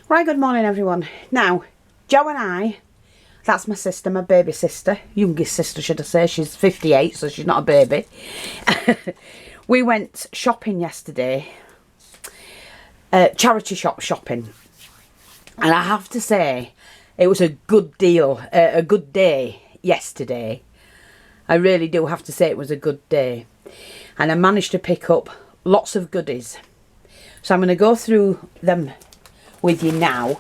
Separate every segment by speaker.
Speaker 1: Right, good morning everyone. Now, Jo and I, that's my sister, my baby sister, youngest sister should I say, she's 58 so she's not a baby. We went shopping yesterday, charity shop shopping, and I have to say it was a good deal, a good day yesterday. I really do have to say it was a good day, and I managed to pick up lots of goodies. So I'm going to go through them with you now,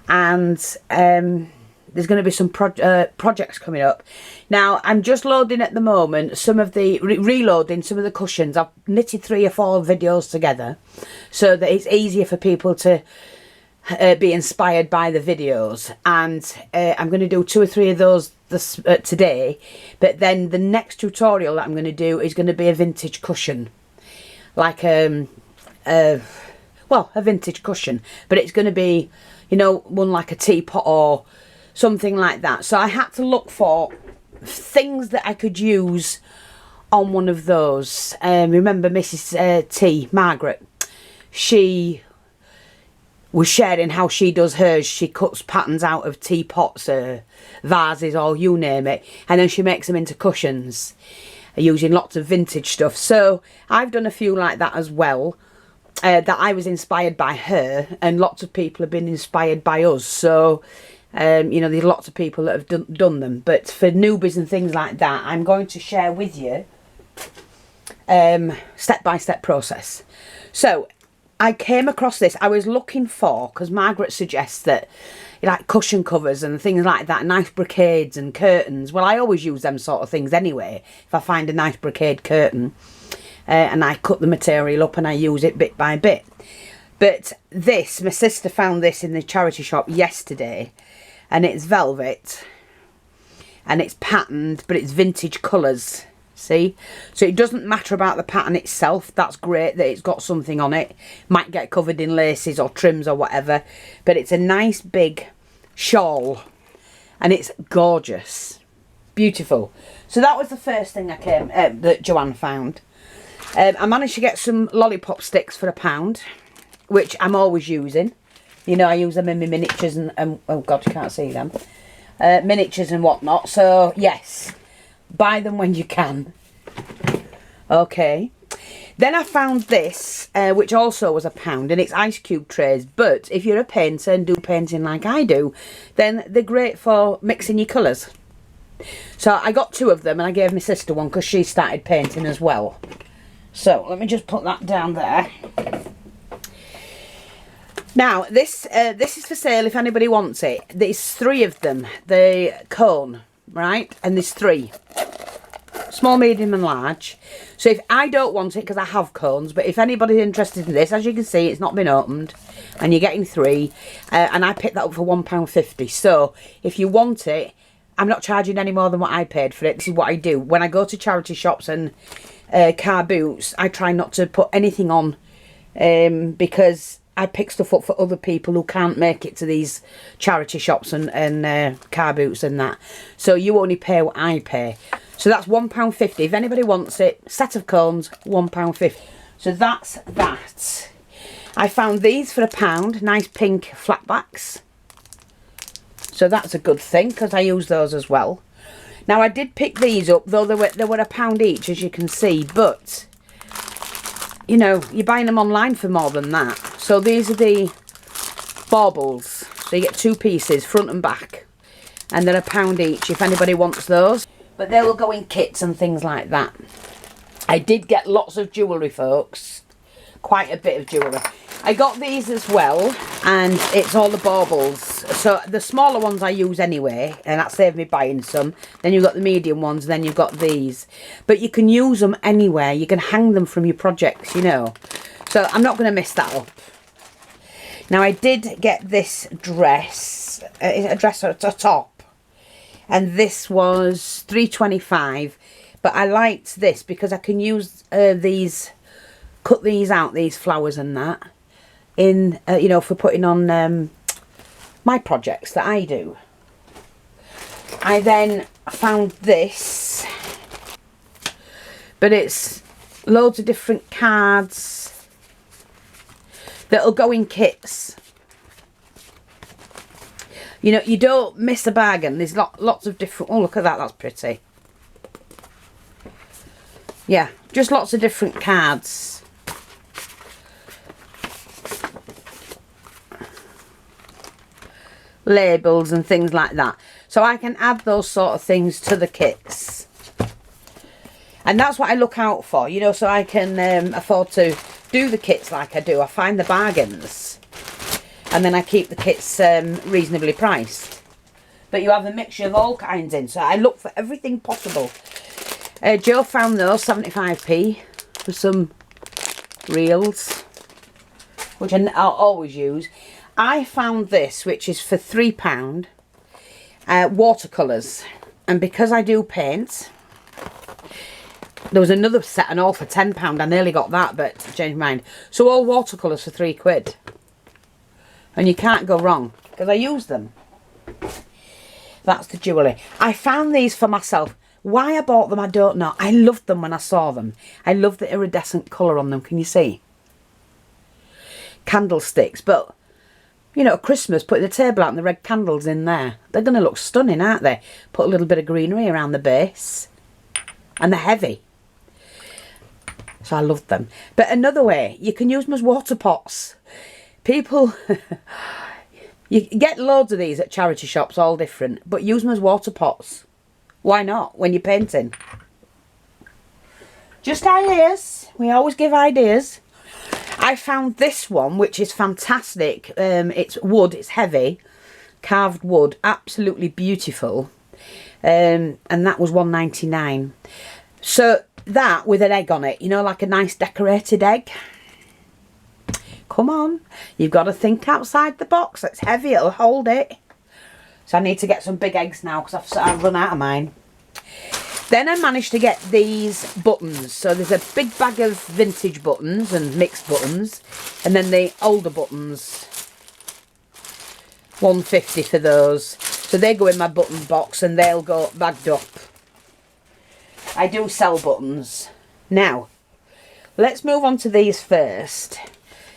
Speaker 1: and there's going to be some projects coming up. Now I'm just loading at the moment some of the reloading some of the cushions. I've knitted 3 or 4 videos together so that it's easier for people to be inspired by the videos, and I'm going to do 2 or 3 of those today, but then the next tutorial that I'm going to do is going to be a vintage cushion, like well, a vintage cushion, but it's going to be, you know, one like a teapot or something like that. So I had to look for things that I could use on one of those. Remember Mrs. T, Margaret, she was sharing how she does hers. She cuts patterns out of teapots, vases, or you name it, and then she makes them into cushions using lots of vintage stuff. So I've done a few like that as well. That I was inspired by her, and lots of people have been inspired by us. So, you know, there's lots of people that have done them. But for newbies and things like that, I'm going to share with you step-by-step process. So, I came across this. I was looking for, because Margaret suggests that, like cushion covers and things like that, nice brocades and curtains. Well, I always use them sort of things anyway, if I find a nice brocade curtain. And I cut the material up and I use it bit by bit. But this, my sister found this in the charity shop yesterday, and it's velvet and it's patterned, but it's vintage colours, see? So it doesn't matter about the pattern itself. That's great that it's got something on it. Might get covered in laces or trims or whatever, but it's a nice big shawl and it's gorgeous, beautiful. So that was the first thing that Joanne found. I managed to get some Lollipop Sticks for £1, which I'm always using. You know, I use them in my miniatures and oh God, you can't see them. Miniatures and whatnot. So, yes, buy them when you can. Okay. Then I found this, which also was £1, and it's ice cube trays. But if you're a painter and do painting like I do, then they're great for mixing your colours. So I got 2 of them, and I gave my sister one because she started painting as well. So let me just put that down there. Now this is for sale if anybody wants it. There's 3 of them. The cone, right? And there's 3. Small, medium and large. So if I don't want it, because I have cones, but if anybody's interested in this, as you can see, it's not been opened, and you're getting 3, and I picked that up for £1.50. So if you want it, I'm not charging any more than what I paid for it. This is what I do when I go to charity shops and car boots. I try not to put anything on, because I pick stuff up for other people who can't make it to these charity shops and car boots and that. So you only pay what I pay. So that's £1.50. If anybody wants it, set of cones, £1.50. So that's that. I found these for £1. Nice pink flatbacks. So that's a good thing, because I use those as well. Now I did pick these up, though they were £1 each, as you can see, but you know, you're buying them online for more than that. So these are the baubles. So you get 2 pieces, front and back, and they're £1 each if anybody wants those. But they will go in kits and things like that. I did get lots of jewellery, folks. Quite a bit of jewellery. I got these as well, and it's all the baubles. So the smaller ones I use anyway, and that saved me buying some. Then you've got the medium ones, and then you've got these. But you can use them anywhere. You can hang them from your projects, you know. So I'm not going to mess that up. Now I did get this dress, a dress or a top, and this was £3.25. But I liked this because I can use these, cut these out, these flowers and that, in you know, for putting on my projects that I do. I then found this, but it's loads of different cards that'll go in kits. You know, you don't miss a bargain. There's lots of different... Oh, look at that. That's pretty. Yeah, just lots of different cards. Labels and things like that. So I can add those sort of things to the kits. And that's what I look out for, you know, so I can afford to do the kits like I do. I find the bargains. And then I keep the kits reasonably priced. But you have a mixture of all kinds in. So I look for everything possible. Joe found those 75p for some reels, which I'll always use. I found this, which is for £3, watercolours. And because I do paint, there was another set and all for £10. I nearly got that, but changed my mind. So all watercolours for £3. And you can't go wrong, because I use them. That's the jewellery. I found these for myself. Why I bought them, I don't know. I loved them when I saw them. I love the iridescent colour on them. Can you see? Candlesticks. But, you know, at Christmas, putting the table out and the red candles in there. They're going to look stunning, aren't they? Put a little bit of greenery around the base. And they're heavy. So I love them. But another way, you can use them as water pots. People, you get loads of these at charity shops, all different, but use them as water pots. Why not, when you're painting? Just ideas. We always give ideas. I found this one, which is fantastic. It's wood, it's heavy, carved wood, absolutely beautiful. And that was £1.99. So that with an egg on it, you know, like a nice decorated egg. Come on, you've got to think outside the box. It's heavy, it'll hold it. So I need to get some big eggs now because I've run out of mine. Then I managed to get these buttons. So there's a big bag of vintage buttons and mixed buttons. And then the older buttons. £1.50 for those. So they go in my button box and they'll go bagged up. I do sell buttons. Now, let's move on to these first.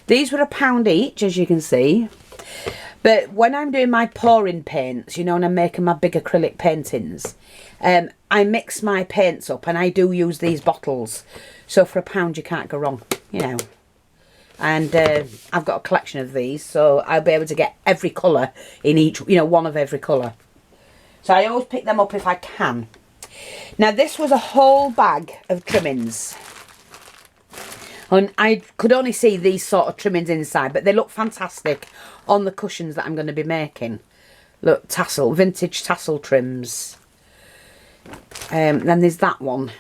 Speaker 1: These were £1 each, as you can see. But when I'm doing my pouring paints, you know, and I'm making my big acrylic paintings, I mix my paints up and I do use these bottles. So for £1 you can't go wrong, you know. And I've got a collection of these, so I'll be able to get every colour in each, you know, one of every colour. So I always pick them up if I can. Now this was a whole bag of trimmings. And I could only see these sort of trimmings inside, but they look fantastic on the cushions that I'm going to be making. Look, tassel, vintage tassel trims. Then there's that one,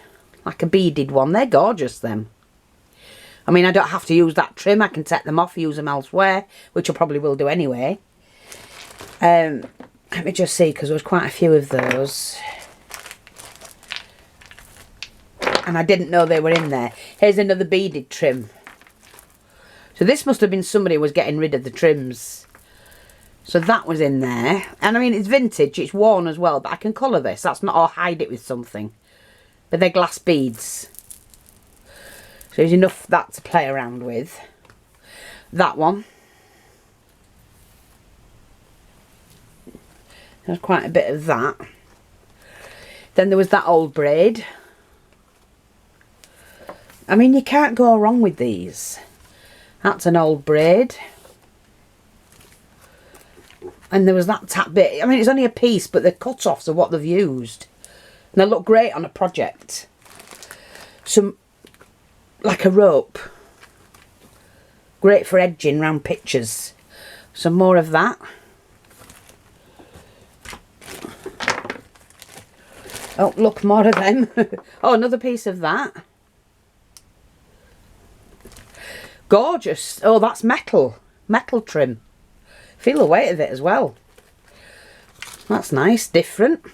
Speaker 1: like a beaded one. They're gorgeous, them. I mean, I don't have to use that trim. I can take them off, use them elsewhere, which I probably will do anyway. Let me just see, because there was quite a few of those. And I didn't know they were in there. Here's another beaded trim. So this must have been somebody who was getting rid of the trims. So that was in there. And I mean, it's vintage, it's worn as well, but I can colour this. That's not, or hide it with something. But they're glass beads. So there's enough that to play around with. That one. There's quite a bit of that. Then there was that old braid. I mean, you can't go wrong with these. That's an old braid. And there was that tap bit. I mean, it's only a piece, but the cut-offs are what they've used. And they look great on a project. Some, like a rope. Great for edging round pictures. Some more of that. Oh, look, more of them. Oh, another piece of that. Gorgeous. Oh, that's metal. Metal trim. Feel the weight of it as well. That's nice. Different.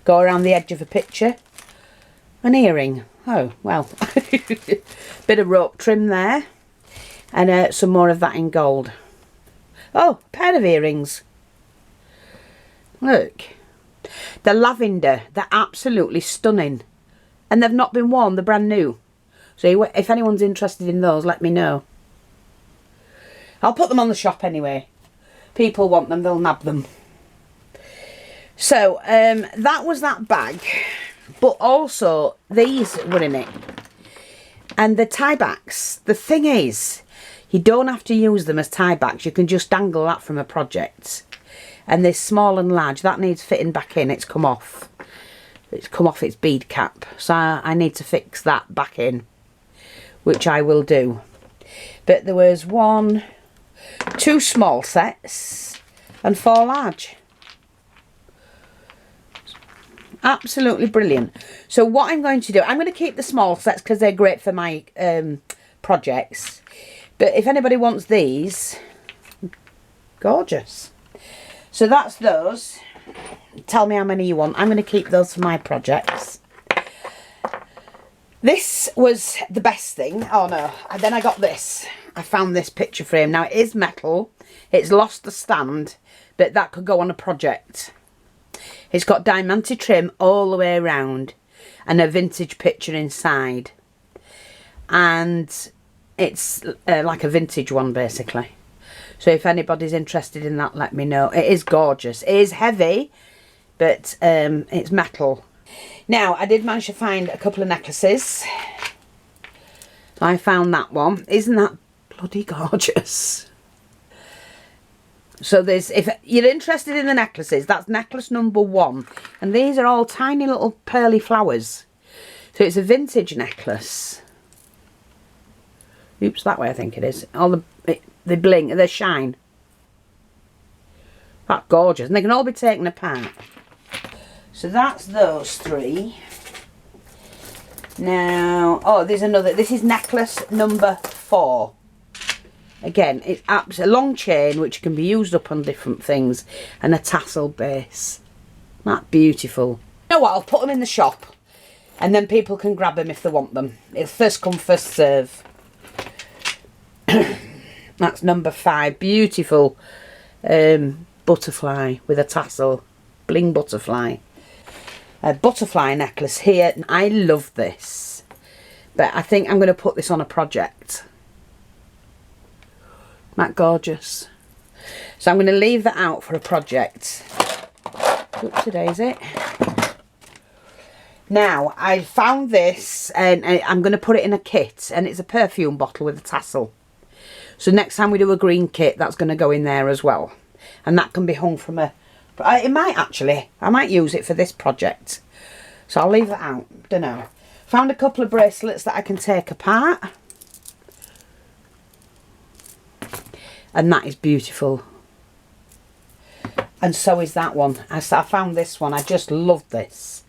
Speaker 1: Go around the edge of a picture. An earring. Oh, well. Bit of rope trim there. And some more of that in gold. Oh, a pair of earrings. Look. They're lavender. They're absolutely stunning. And they've not been worn. They're brand new. So if anyone's interested in those, let me know. I'll put them on the shop anyway. People want them, they'll nab them. So that was that bag, but also these were in it. And the tiebacks, the thing is, you don't have to use them as tiebacks. You can just dangle that from a project. And this small and large, that needs fitting back in. It's come off. It's come off its bead cap. So I need to fix that back in, which I will do. But there was 2 small sets and 4 large. Absolutely brilliant. So what I'm going to do, I'm going to keep the small sets because they're great for my projects. But if anybody wants these, gorgeous. So that's those. Tell me how many you want. I'm going to keep those for my projects. This was the best thing. Oh no. And then I got this. I found this picture frame. Now it is metal. It's lost the stand, but that could go on a project. It's got diamante trim all the way around and a vintage picture inside. And it's like a vintage one basically. So if anybody's interested in that, let me know. It is gorgeous. It is heavy, but it's metal. Now, I did manage to find a couple of necklaces. So I found that one. Isn't that bloody gorgeous? So there's, if you're interested in the necklaces, that's necklace number 1. And these are all tiny little pearly flowers. So it's a vintage necklace. Oops, that way I think it is. All they bling, they shine. That's gorgeous. And they can all be taken apart. So that's those 3. Now, oh, there's another. This is necklace number 4. Again, it's a long chain which can be used up on different things, and a tassel base. That's beautiful. You know what? I'll put them in the shop, and then people can grab them if they want them. It's first come, first serve. That's number 5. Beautiful butterfly with a tassel. Bling butterfly. A butterfly necklace here. I love this. But I think I'm going to put this on a project. That gorgeous. So I'm going to leave that out for a project. Oopsie daisy. Now, I found this and I'm going to put it in a kit, and it's a perfume bottle with a tassel. So next time we do a green kit, that's going to go in there as well. And that can be hung from a... It might actually. I might use it for this project. So I'll leave that out. Don't know. Found a couple of bracelets that I can take apart. And that is beautiful. And so is that one. I found this one. I just love this.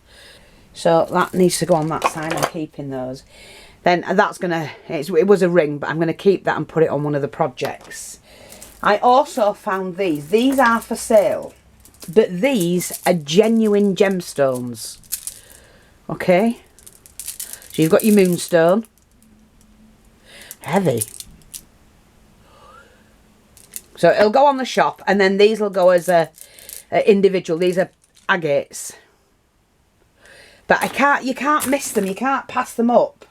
Speaker 1: So that needs to go on that side. I'm keeping those. Then that's going to... It was a ring, but I'm going to keep that and put it on one of the projects. I also found these. These are for sale. But these are genuine gemstones. Okay. So you've got your moonstone. Heavy. So it'll go on the shop, and then these will go as a individual. These are agates. But you can't miss them. You can't pass them up.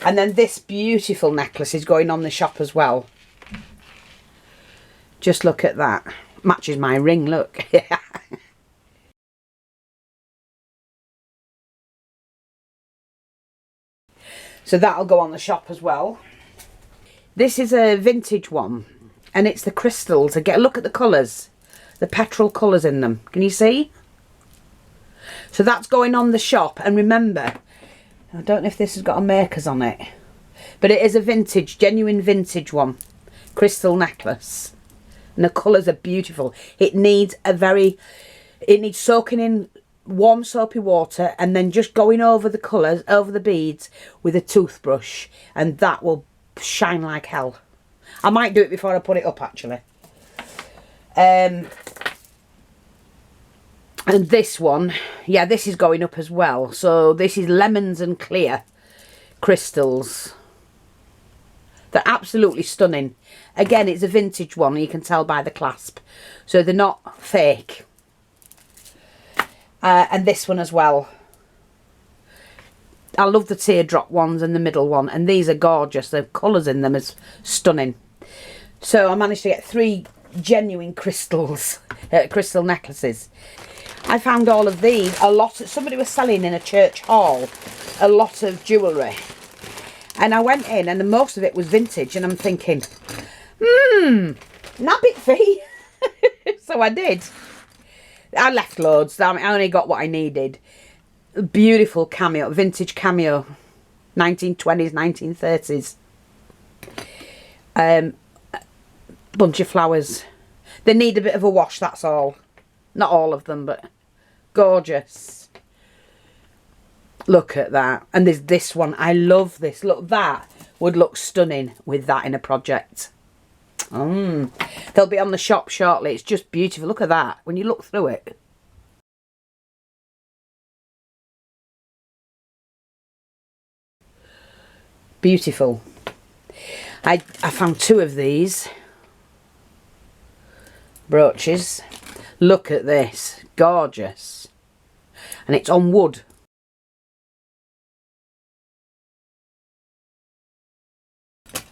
Speaker 1: And then this beautiful necklace is going on the shop as well. Just look at that. Matches my ring, look. So that'll go on the shop as well. This is a vintage one, and it's the crystals. Again, look at the colours. The petrol colours in them. Can you see? So that's going on the shop. And remember, I don't know if this has got a makers on it, but it is a vintage, genuine vintage one. Crystal necklace. And the colours are beautiful. It needs soaking in warm soapy water, and then just going over the colours, over the beads with a toothbrush, and that will shine like hell. I might do it before I put it up actually. And this one, yeah, this is going up as well. So this is lemons and clear crystals. They're absolutely stunning. Again, it's a vintage one, you can tell by the clasp. So they're not fake. And this one as well. I love the teardrop ones and the middle one. And these are gorgeous. The colours in them is stunning. So I managed to get 3 genuine crystals, crystal necklaces. I found all of these. Somebody was selling in a church hall a lot of jewellery. And I went in and most of it was vintage. And I'm thinking, nabbit fee. So I did. I left loads. I only got what I needed. Beautiful cameo, vintage cameo, 1920s, 1930s. Bunch of flowers. They need a bit of a wash, that's all. Not all of them, but gorgeous. Look at that. And there's this one. I love this. Look, that would look stunning with that in a project. They'll be on the shop shortly. It's just beautiful. Look at that. When you look through it. Beautiful. I found 2 of these brooches. Look at this. Gorgeous. And it's on wood.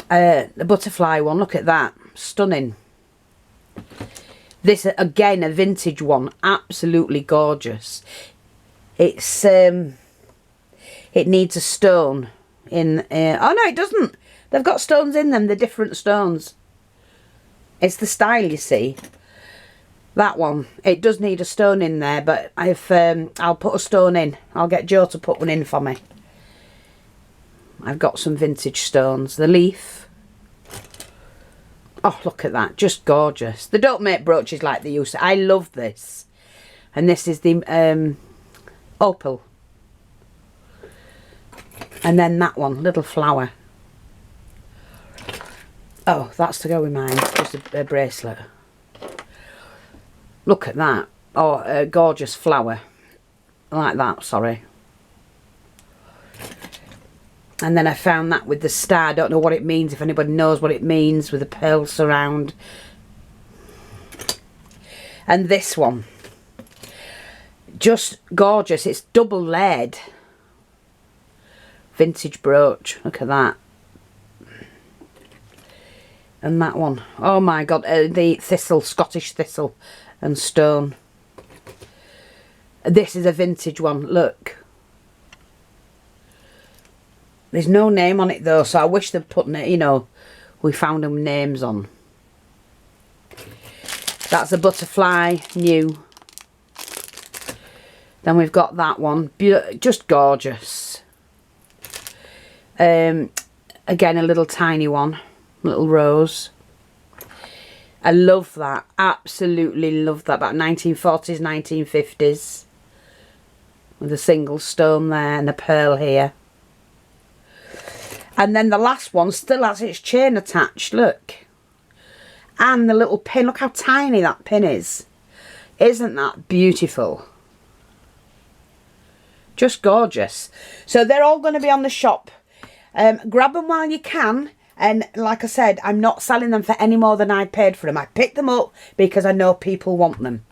Speaker 1: The butterfly one, look at that. Stunning. This, again, a vintage one. Absolutely gorgeous. It's, it needs a stone in, oh no, it doesn't. They've got stones in them. They're different stones. It's the style, you see. That one, it does need a stone in there, but I'll put a stone in. I'll get Joe to put one in for me. I've got some vintage stones. The leaf. Oh, look at that. Just gorgeous. They don't make brooches like they used to. I love this. And this is the opal. And then that one, little flower. Oh, that's to go with mine. Just a bracelet. Look at that. Oh, a gorgeous flower. Like that, sorry. And then I found that with the star. I don't know what it means, if anybody knows what it means, with the pearl surround. And this one. Just gorgeous. It's double layered. Vintage brooch. Look at that. And that one. Oh my God. The thistle, Scottish thistle and stone. This is a vintage one. Look. There's no name on it though, so I wish they'd put, you know, we found them names on. That's a butterfly, new. Then we've got that one, just gorgeous. Again, a little tiny one, little rose. I love that, absolutely love that, about 1940s, 1950s. With a single stone there and a pearl here. And then the last one still has its chain attached, look. And the little pin, look how tiny that pin is. Isn't that beautiful? Just gorgeous. So they're all going to be on the shop. Grab them while you can. And like I said, I'm not selling them for any more than I paid for them. I picked them up because I know people want them.